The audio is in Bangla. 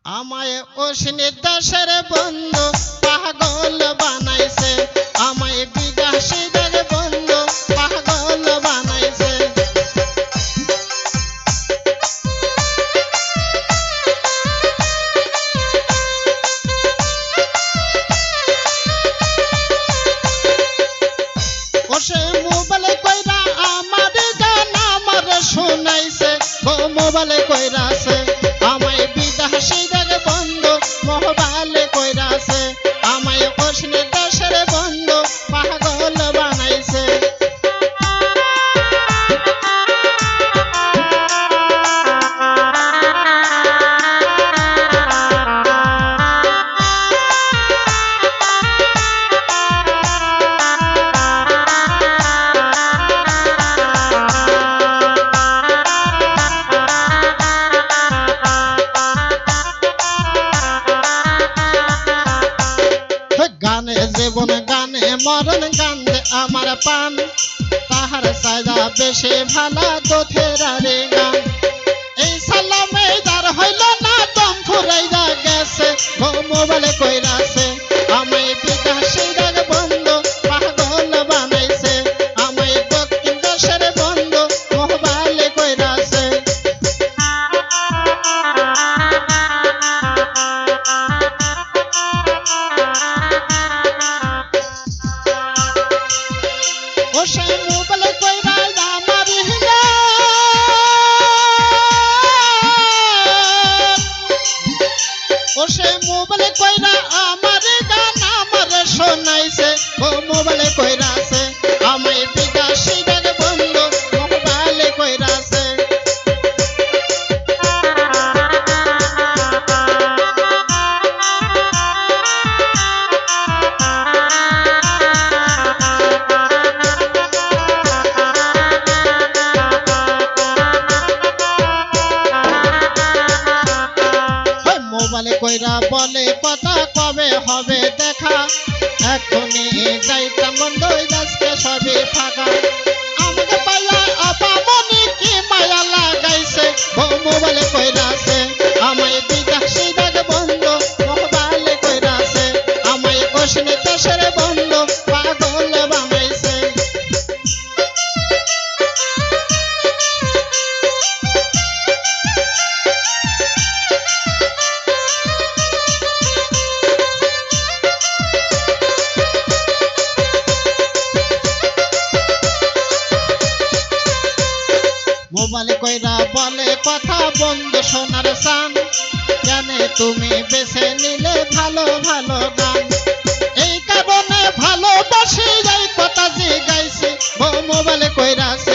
আমায় অশ্বিনী দাসের বন্ধু পাগল বানাইছে, আমায় বিকাশীদের বন্ধু পাগল বানাইছে। ওসে মোবাইলে কইরা আমার গান আমার শোনাইছে, ও মোবাইলে কইরাছে আমায় বিকাশীদের বন্ধু মোবাইলে কইরাছে, আমায় অশ্বিনী দাসের বন্ধু পাগল বানাইছে। গানে জীবন গানে মরণ গান আমার পান, তাহার সাজা বেশি ভালা দোথেরা রে গান। এই সালামে যার হইল না দম ফুরাইয়া গেছে, ও মোবাইলে কইরাছে আমায় বিকাশীদের বন্ধু পাগল বানাইছে, আমায় দক্ষিণ দেশের বন্ধু মোবাইলে কইরাছে। ওসে মোবাইলে কইরা আমার হিলা, ওসে মোবাইলে কইরা আমার গান আমার শোনাইছে, ও মোবাইলে কইরাছে আমায় বিকাশীদের বন্ধু মোবাইলে কইরাছে। মোবাইলে কইরা বলে কথা কবে হবে দেখা, এখনই যাইতাম বন্ধুই আজকে সবই ফাঁকা। আমাকে পাইয়া আপামনি কি মায়া লাগাইছে, ও মোবাইলে কইরাছে আমায় বিকাশীদের বন্ধু মোবাইলে কইরাছে, আমায় অশ্বিনী দাসের বন্ধু পাগল বানাইছে। মোবাইলে কইরা বলে কথা বন্ধু সোনার সান, জানে তুমি বেছে নিলে ভালো ভালো গান, এই কারণে ভালোবাসি এই কথা জিগাইছি, ও মোবাইলে কইরাছে